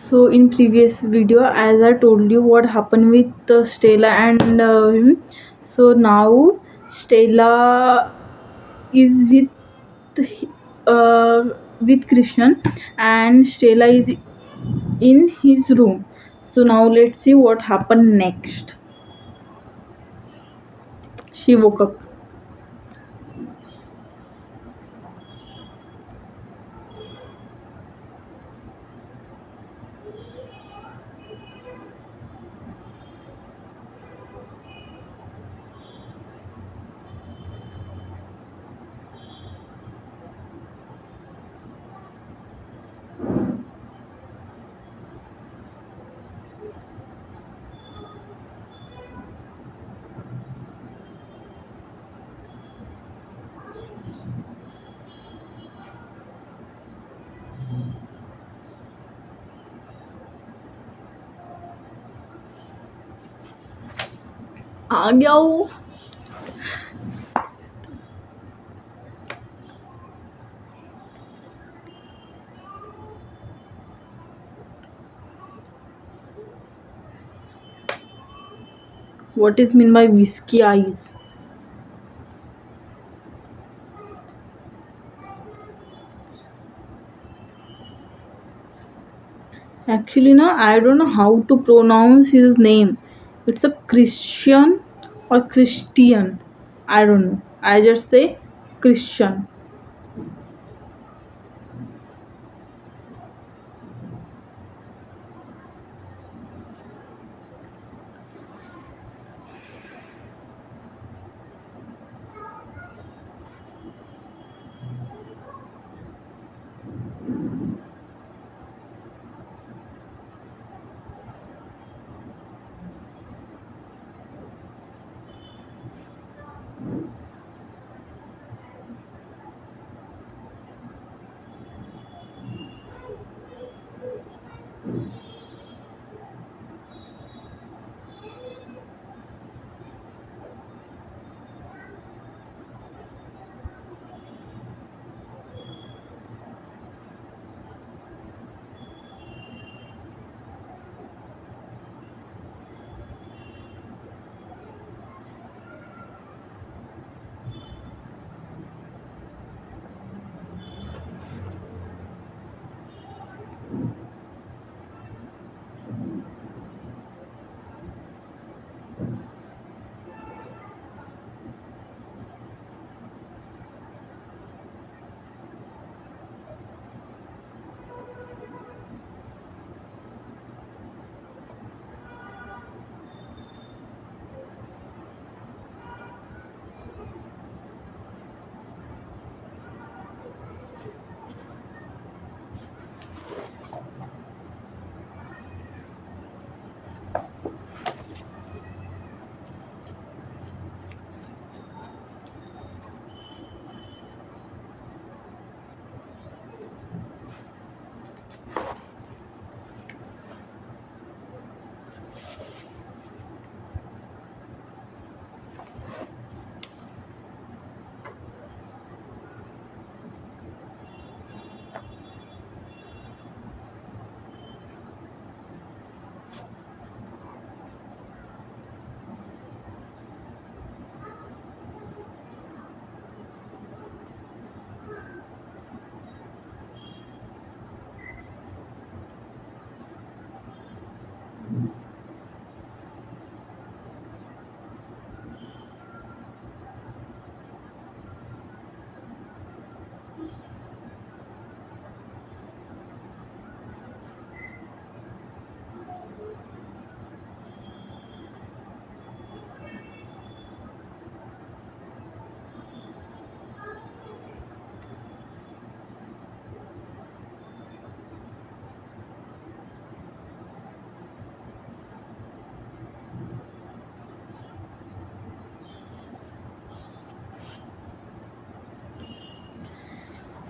So in previous video, as I told you what happened with Stella and him. So now Stella is uh, with Christian, and Stella is in his room. So now let's see what happened next. She woke up. आ गया वो. What is mean by whiskey eyes? Actually, no, I don't know how to pronounce his name. It's a Christian or Christian. I don't know. I just say Christian.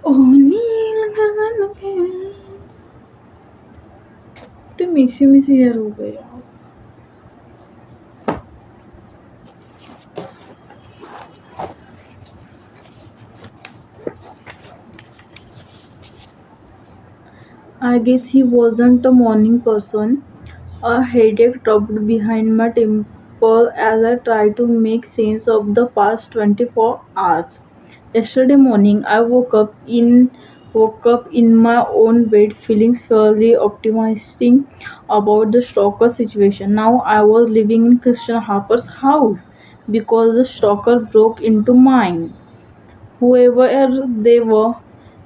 Oh, नील गगन के पूरे mixie mixie यार हो गए यार. I I guess he wasn't a morning person. A headache dropped behind my temple as I tried to make sense of the past 24 hours. Yesterday morning, I woke up in my own bed, feeling fairly optimistic about the stalker situation. Now I was living in Christian Harper's house because the stalker broke into mine. Whoever they were,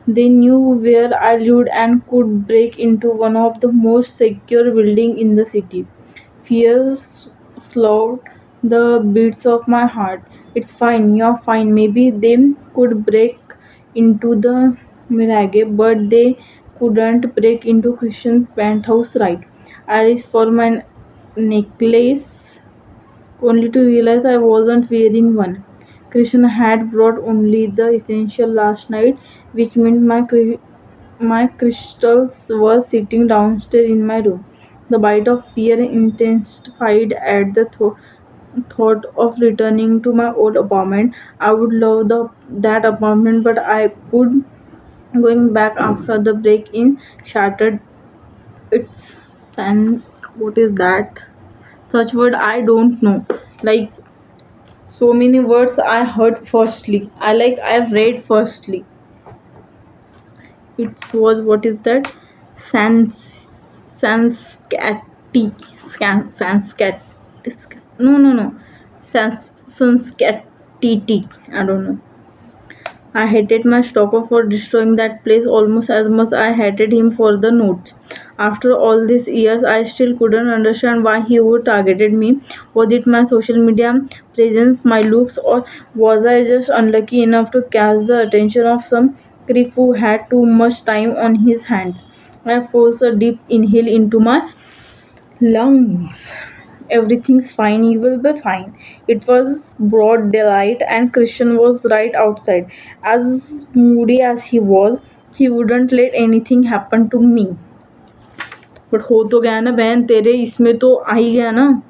they knew where I lived and could break into one of the most secure buildings in the city. Fear slowed the beats of my heart. It's fine, you're fine. Maybe they could break into the Mirage, but they couldn't break into Christian's penthouse, right? I reached for my necklace only to realize I wasn't wearing one. Krishna had brought only the essential last night, which meant my crystals were sitting downstairs in my room. The bite of fear intensified at the thought of returning to my old apartment. I would love that apartment, but I could going back after the break-in shattered its and what is that? Such word I don't know. Like so many words I heard firstly. I read firstly. It was what is that? Sans Sanscati Sanscat no Sanscatiti. I don't know. I hated my stalker for destroying that place almost as much I hated him for the notes. After all these years, I still couldn't understand why he would targeted me. Was it my social media presence, my looks, or was I just unlucky enough to catch the attention of some creep who had too much time on his hands? I forced a deep inhale into my lungs. Everything's fine, you will be fine. It was broad daylight, and Christian was right outside. As moody as he was, he wouldn't let anything happen to me. But हो तो गया ना बहन तेरे इसमें तो आ ही गया ना.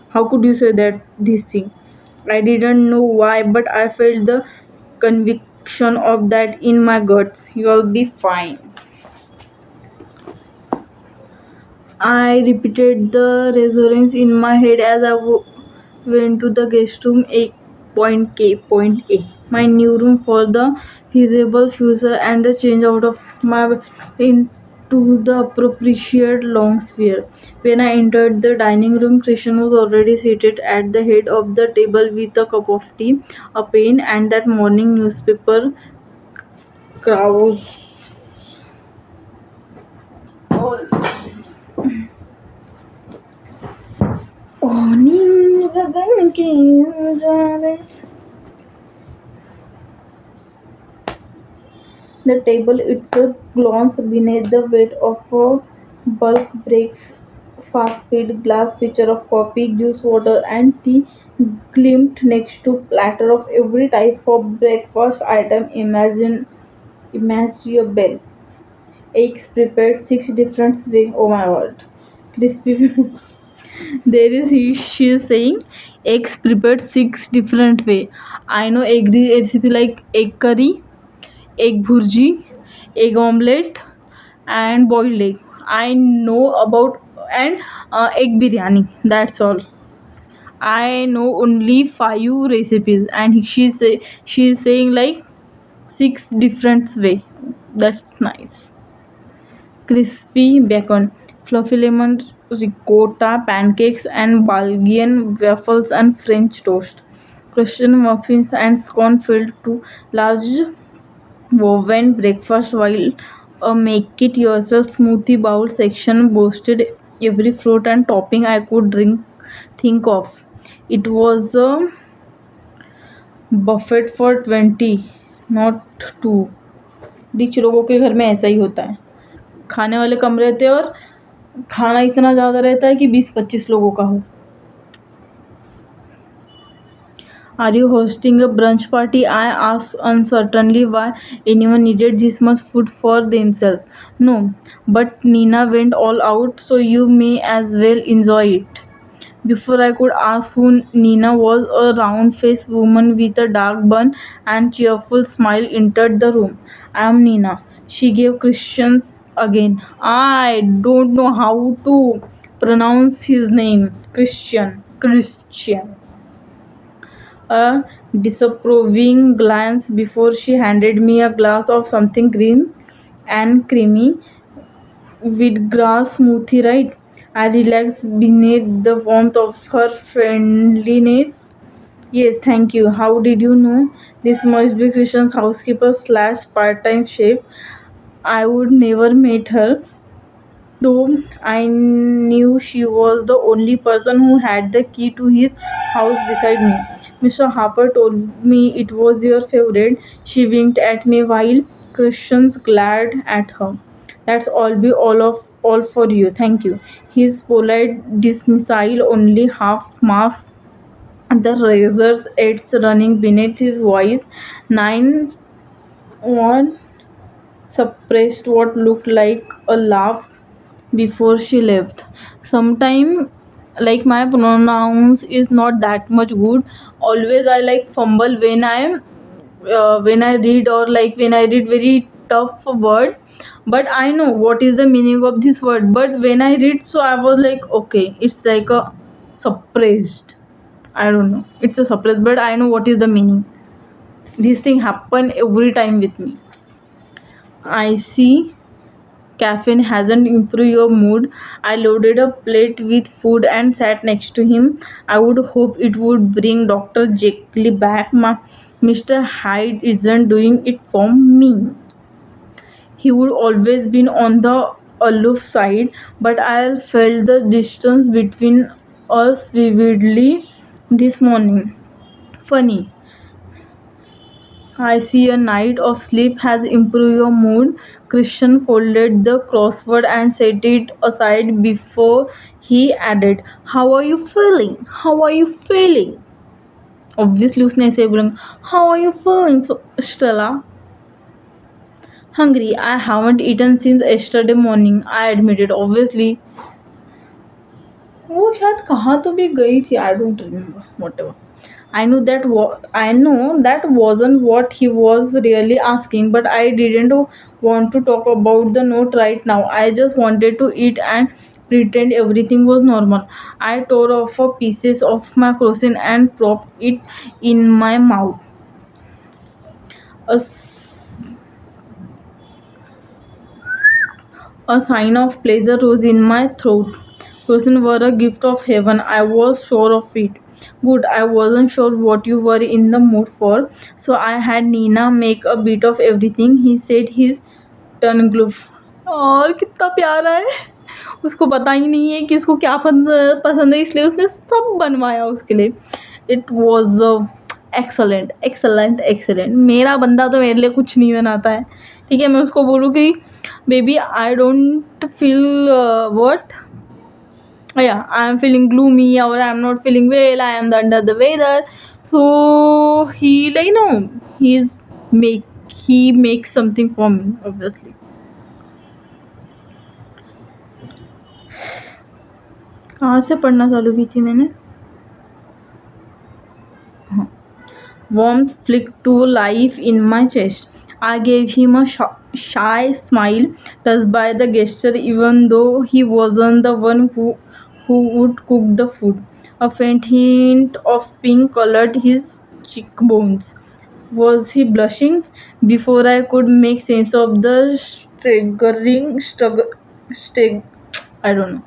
How could you say that this thing? I didn't know why, but I felt the conviction of that in my guts. You'll be fine. I repeated the resonance in my head as went to the guest room A point K point A. My new room for the feasible future and a change out of my into the appropriate long sphere. When I entered the dining room, Christian was already seated at the head of the table with a cup of tea, a pen, and that morning newspaper crowd. Oh, नील गगन के उजाले. The table itself groans beneath the weight of a bulk breakfast feed, glass pitcher of coffee, juice, water, and tea gleamed next to platter of every type of breakfast item imaginable. Eggs prepared six different ways. Oh my god. Crispy. There is she is saying eggs prepared six different way. I know egg recipe like egg curry, egg bhurji, egg omelette, and boiled egg. I know about and egg biryani. That's all. I know only five recipes, and she is saying like six different way. That's nice. Crispy bacon, fluffy lemon ricotta, pancakes and Belgian waffles and French toast. Christian muffins and scone filled to large woven breakfast while a make it yourself smoothie bowl section boasted every fruit and topping I could think of. It was a buffet for 20, not two. Rich लोगों के घर में ऐसा ही होता है. खाने वाले कम रहते हैं और खाना इतना ज़्यादा रहता है कि 20-25 लोगों का हो. Are you hosting a brunch party? I asked uncertainly why anyone needed this much food for themselves. No, but Nina went all out, so you may as well enjoy it. Before I could ask who Nina was, a round faced woman with a dark bun and cheerful smile entered the room. I am Nina. She gave Christian's again. I don't know how to pronounce his name. Christian. Christian. A disapproving glance before she handed me a glass of something green and creamy with grass smoothie, right? I relaxed beneath the warmth of her friendliness. Yes, thank you. How did you know? This must be Christian's housekeeper slash part-time chef. I would never met her, though I knew she was the only person who had the key to his house beside me. Mr. Harper told me it was your favorite. She winked at me while Christians glared at her. That's all for you. Thank you. His polite dismissal only half masked the razor's edge running beneath his voice. Nine one suppressed what looked like a laugh before she left. Sometime like my pronouns is not that much good. Always I like fumble when I read, or like when I read very tough word, but I know what is the meaning of this word. But when I read, so I was like, okay, it's like a suppressed. I don't know. It's a suppressed, but I know what is the meaning. This thing happen every time with me. I see caffeine hasn't improved your mood. I loaded a plate with food and sat next to him. I would hope it would bring Dr. Jekyll back. Mr. Hyde isn't doing it for me. He would always been on the aloof side, but I felt the distance between us vividly this morning. Funny. I see a night of sleep has improved your mood. Christian folded the crossword and set it aside before he added, how are you feeling? How are you feeling? Obviously उसने ऐसे बोला, how are you feeling, Stella? Hungry. I haven't eaten since yesterday morning. I admitted. Obviously वो शायद कहाँ तो भी गई थी. I don't remember. Whatever. I know that wasn't what he was really asking, but I didn't want to talk about the note right now. I just wanted to eat and pretend everything was normal. I tore off a pieces of my croissant and propped it in my mouth. A A sign of pleasure rose in my throat. Croissants were a gift of heaven. I was sure of it. Good, I wasn't sure what you were in the mood for, so I had Nina make a bit of everything. He said his turn glove. और कितना प्यारा है. उसको पता ही नहीं है कि इसको क्या पसंद है, इसलिए उसने सब बनवाया उसके लिए. It was excellent excellent excellent. मेरा बंदा तो मेरे लिए कुछ नहीं बनाता है. ठीक है, मैं उसको बोलूँ कि baby I don't feel what yeah, I am feeling gloomy, or I am not feeling well, I am under the weather. So he, like, no, he makes something for me, obviously. कहाँ से पढ़ना चालू की थी मैंने? Warmth flicked to life in my chest. I gave him a shy smile, touched by the gesture, even though he wasn't the one who would cook the food. A faint hint of pink colored his cheekbones. Was he blushing? Before I could make sense of the I don't know.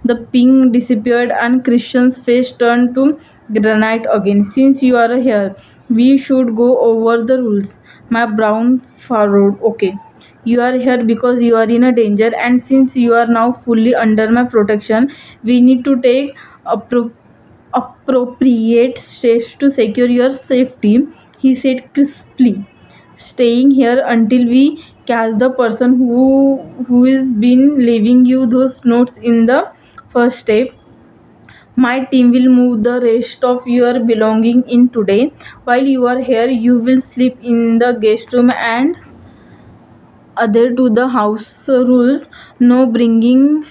The pink disappeared and Christian's face turned to granite again. Since you are here, we should go over the rules. My brown furrowed. Okay. You are here because you are in a danger, and since you are now fully under my protection, we need to take appropriate steps to secure your safety, he said crisply. Staying here until we catch the person who is been leaving you those notes in the first step. My team will move the rest of your belonging in today. While you are here, you will sleep in the guest room and adhere to the house rules. No bringing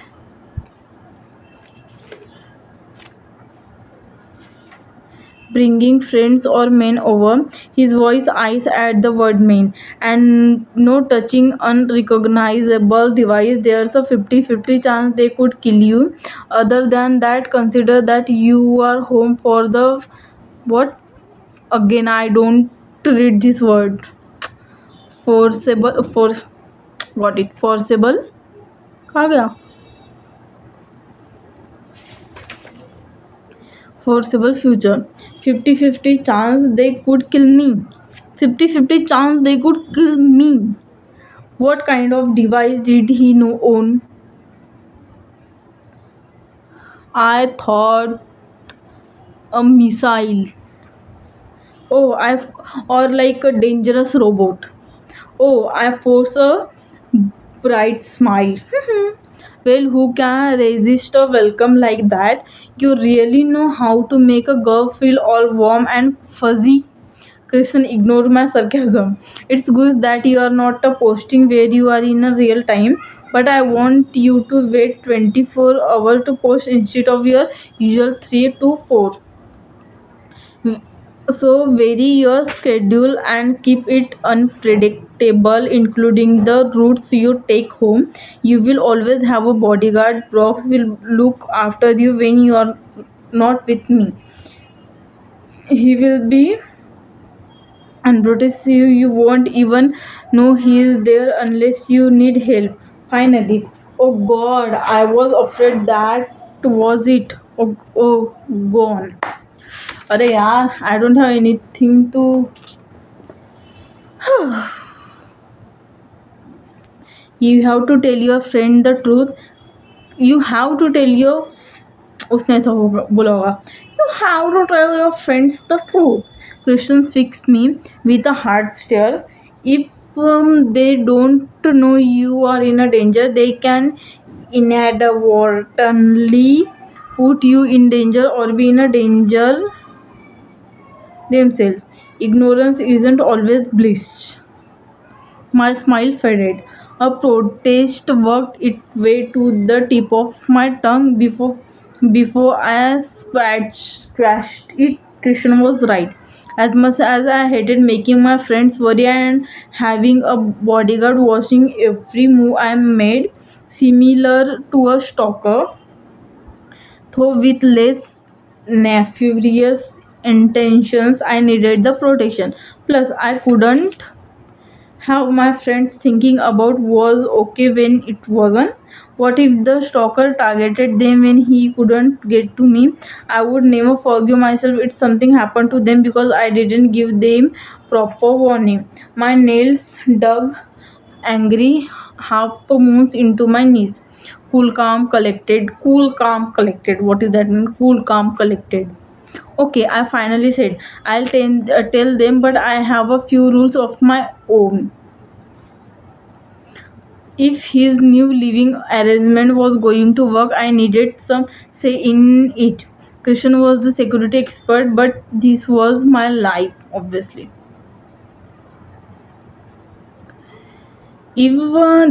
bringing friends or men over. His voice eyes at the word men, and no touching unrecognizable device. There's a 50-50 chance they could kill you. Other than that, consider that you are home for the what? Again, I don't read this word. Forcible, force, got it? Forcible. कहाँ गया? Foreseeable future. 50-50 chance they could kill me. 50-50 chance they could kill me. What kind of device did he know own? I thought a missile. Oh, or like a dangerous robot. Oh, I force a bright smile. Well, who can resist a welcome like that? You really know how to make a girl feel all warm and fuzzy. Christian, ignore my sarcasm. It's good that you are not posting where you are in a real time, but I want you to wait 24 hours to post instead of your usual 3 to 4. So vary your schedule and keep it unpredictable, including the routes you take home. You will always have a bodyguard. Brox will look after you when you are not with me. He will be and protect you. You won't even know he is there unless you need help. Finally, oh God, I was afraid that was it. Oh, gone. अरे यार, I don't have anything to. You have to tell your friend the truth. You have to tell your उसने ऐसा बोला होगा. You have to tell your friends the truth. Christians fix me with a hard stare. If they don't know you are in a danger, they can inadvertently put you in danger or be in a danger themselves. Ignorance isn't always bliss. My smile faded. A protest worked its way to the tip of my tongue before I scratched it. Christian was right. As much as I hated making my friends worry and having a bodyguard watching every move I made, similar to a stalker, though with less nefarious intentions, I needed the protection. Plus, I couldn't have my friends thinking about was okay when it wasn't. What if the stalker targeted them when he couldn't get to me? I would never forgive myself if something happened to them because I didn't give them proper warning. My nails dug angry half moons into my knees. Cool, calm, collected. Cool, calm, collected. What does that mean? Cool, calm, collected. Okay, I finally said tell them, but I have a few rules of my own. If his new living arrangement was going to work, I needed some say in it. Christian was the security expert, but this was my life, obviously. If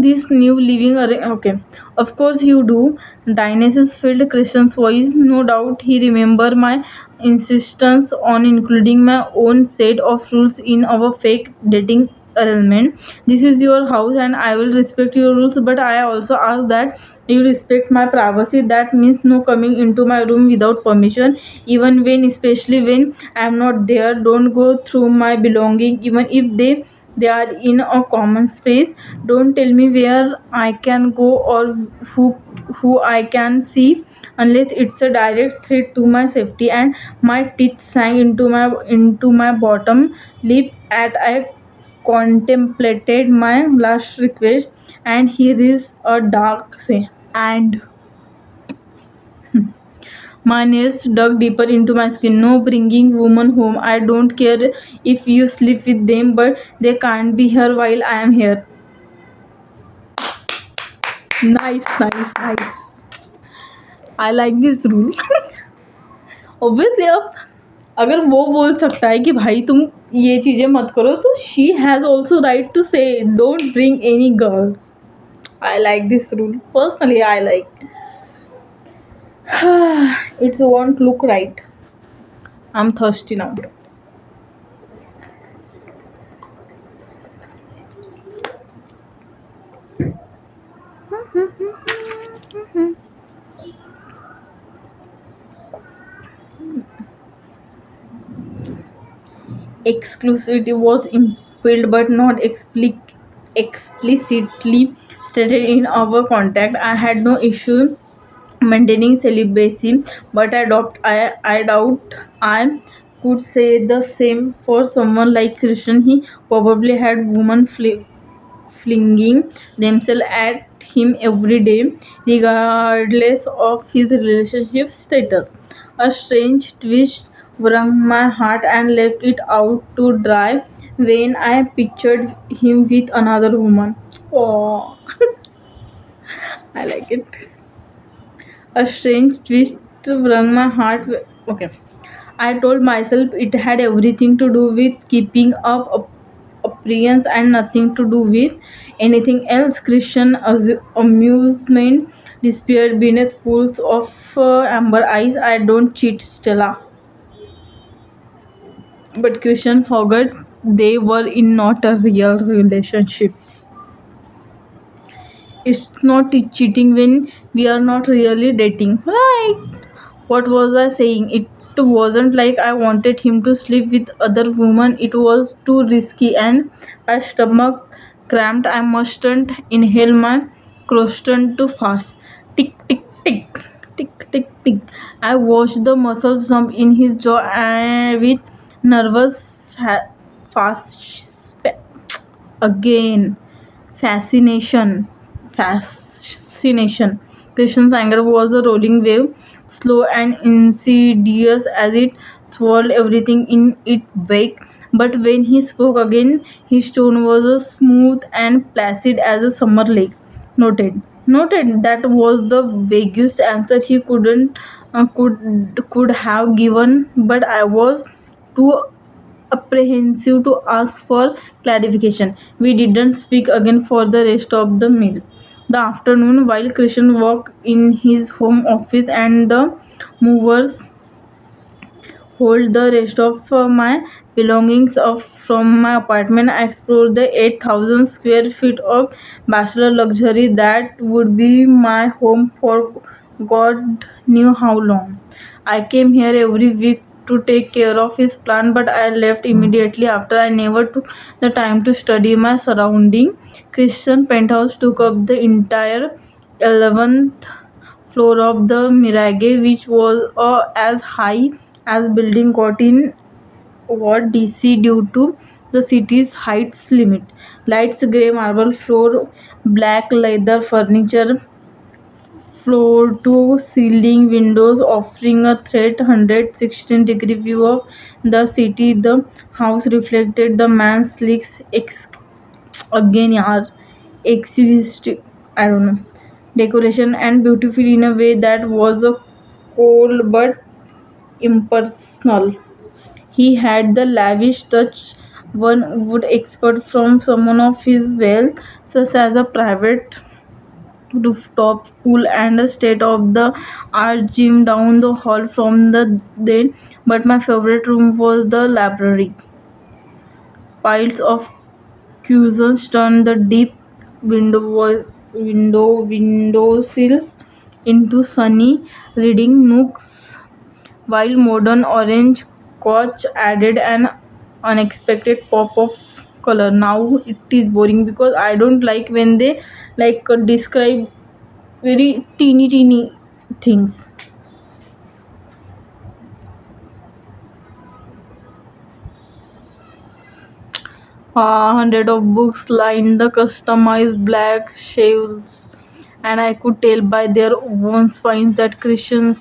this new living okay, of course you do. Dionysus filled Christian's voice. No doubt he remember my insistence on including my own set of rules in our fake dating arrangement. This is your house and I will respect your rules, but I also ask that you respect my privacy. That means no coming into my room without permission, even when, especially when I am not there. Don't go through my belonging, even if they are in a common space. Don't tell me where I can go or who who I can see unless it's a direct threat to my safety. And my teeth sank into my bottom lip at I contemplated my last request. And here is a dark say and my nails dug deeper into my skin. No bringing women home. I don't care if you sleep with them, but they can't be here while I am here. Nice, nice, nice. I like this rule. Obviously, अब अगर वो बोल सकता है कि भाई तुम ये चीज़ें मत करो, तो she has also right to say don't bring any girls. I like this rule. Personally, I like. It won't look right. I'm thirsty now. Exclusivity was impelled but not explicitly stated in our contract. I had no issue maintaining celibacy, but I doubt I could say the same for someone like Christian. He probably had women flinging themselves at him every day, regardless of his relationship status. A strange twist wrung my heart and left it out to dry when I pictured him with another woman. Oh, I like it. A strange twist wrung my heart. Okay. I told myself it had everything to do with keeping up appearance and nothing to do with anything else. Christian amusement disappeared beneath pools of amber eyes. I don't cheat, Stella. But Christian forgot they were in not a real relationship. It's not cheating when we are not really dating, right? What was I saying? It wasn't like I wanted him to sleep with other women. It was too risky and my stomach cramped. I mustn't inhale my croissant too fast. Tick tick tick tick tick tick. I watched the muscles jump in his jaw with nervous fast again. Fascination. Christian's anger was a rolling wave, slow and insidious as it swirled everything in its wake. But when he spoke again, his tone was as smooth and placid as a summer lake. Noted. That was the vaguest answer he could have given. But I was too apprehensive to ask for clarification. We didn't speak again for the rest of the meal. The afternoon, while Christian worked in his home office and the movers hold the rest of my belongings off from my apartment, I explored the 8,000 square feet of bachelor luxury that would be my home for God knew how long. I came here every week to take care of his plant, but I left immediately after. I never took the time to study my surrounding. Christian penthouse took up the entire 11th floor of the Mirage, which was as high as building got in what DC due to the city's heights limit. Lights, grey marble floor, black leather furniture, floor to ceiling windows offering a 316-degree view of the city. The house reflected the man's sleek again yaar exquisite, I don't know, decoration and beautiful in a way that was a cold but impersonal. He had the lavish touch one would expect from someone of his wealth, such as a private rooftop pool and a state of the art gym down the hall from the then. But my favorite room was the library. Piles of cushions turned the deep windowsills into sunny reading nooks, while modern orange couch added an unexpected pop of color. Now it is boring because I don't like when they describe very teeny things. Hundred of books lined the customized black shelves, and I could tell by their own spines that Christians.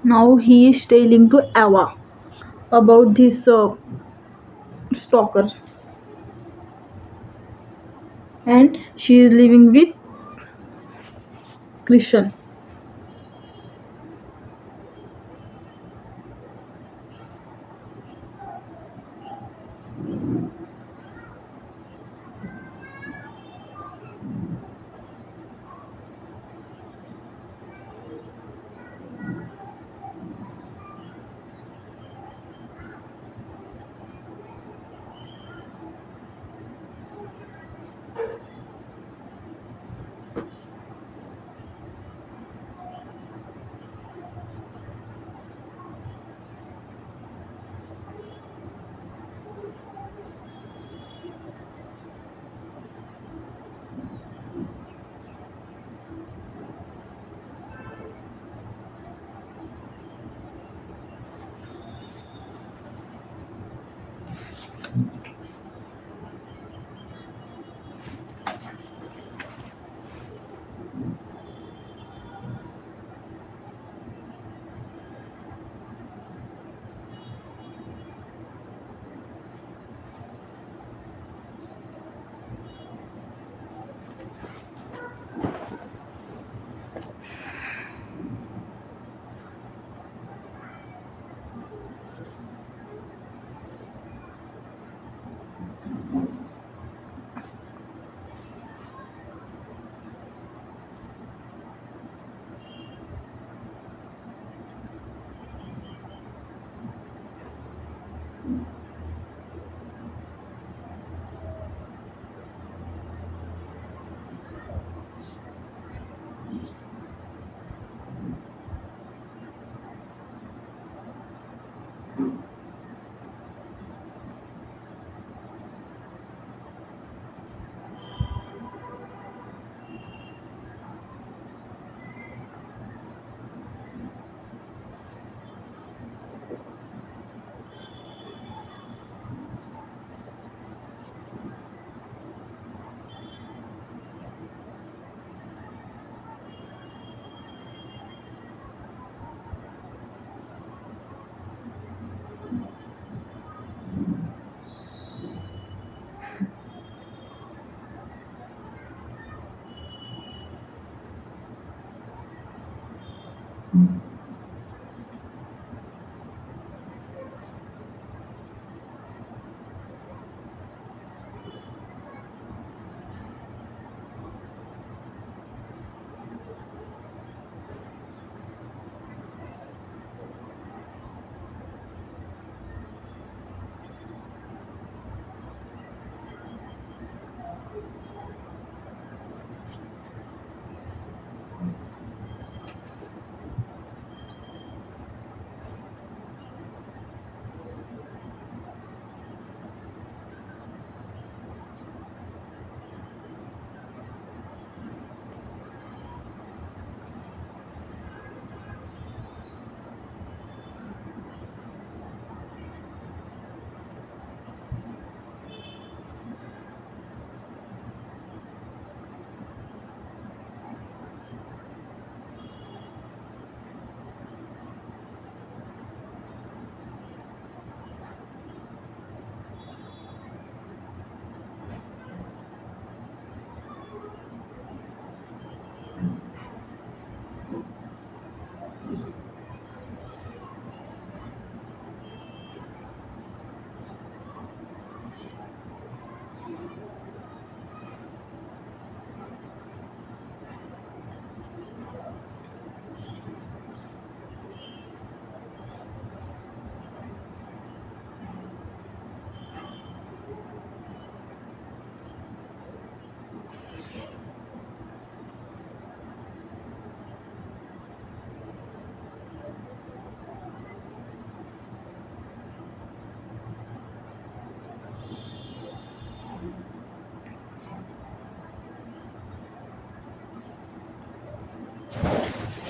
Now he is telling to Ava about this stalker, and she is living with Christian.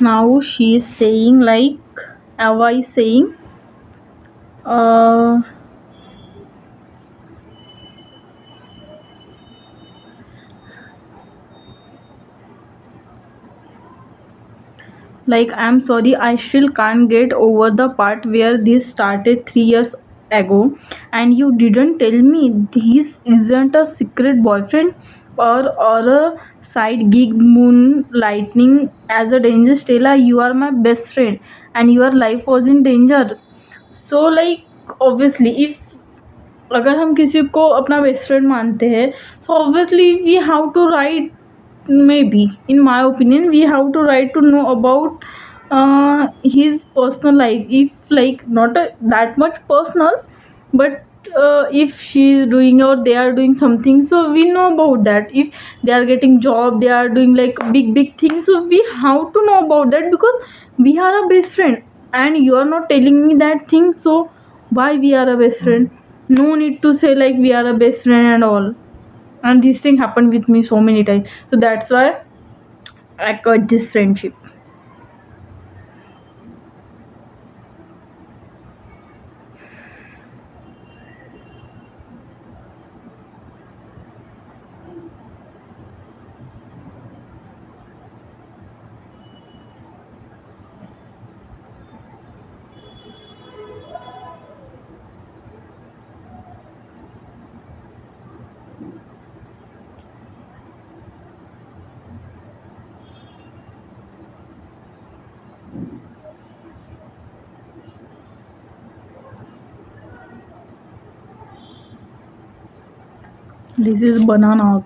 Now she is saying like Ava is saying, uh, Like, I'm sorry, I still can't get over the part where this started 3 years ago and you didn't tell me this isn't a secret boyfriend or a side gig moonlighting as a danger Stella. You are my best friend and your life was in danger. So like, obviously if अगर हम किसी को अपना best friend मानते हैं, so obviously we have to write, maybe in my opinion we have to write to know about his personal life, if like not that much personal, but if she is doing or they are doing something, so we know about that. If they are getting job, they are doing like big things, so we have to know about that because we are a best friend. And you are not telling me that thing, so why we are a best friend? No need to say like we are a best friend and all. And this thing happened with me so many times, so that's why I cut this friendship. This is bananas.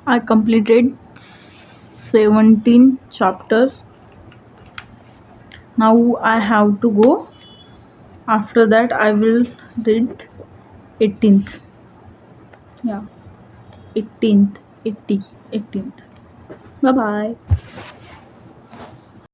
I completed 17 chapters. Now I have to go. After that, I will read 18th. Yeah, 18th. 80. 18th. Bye bye.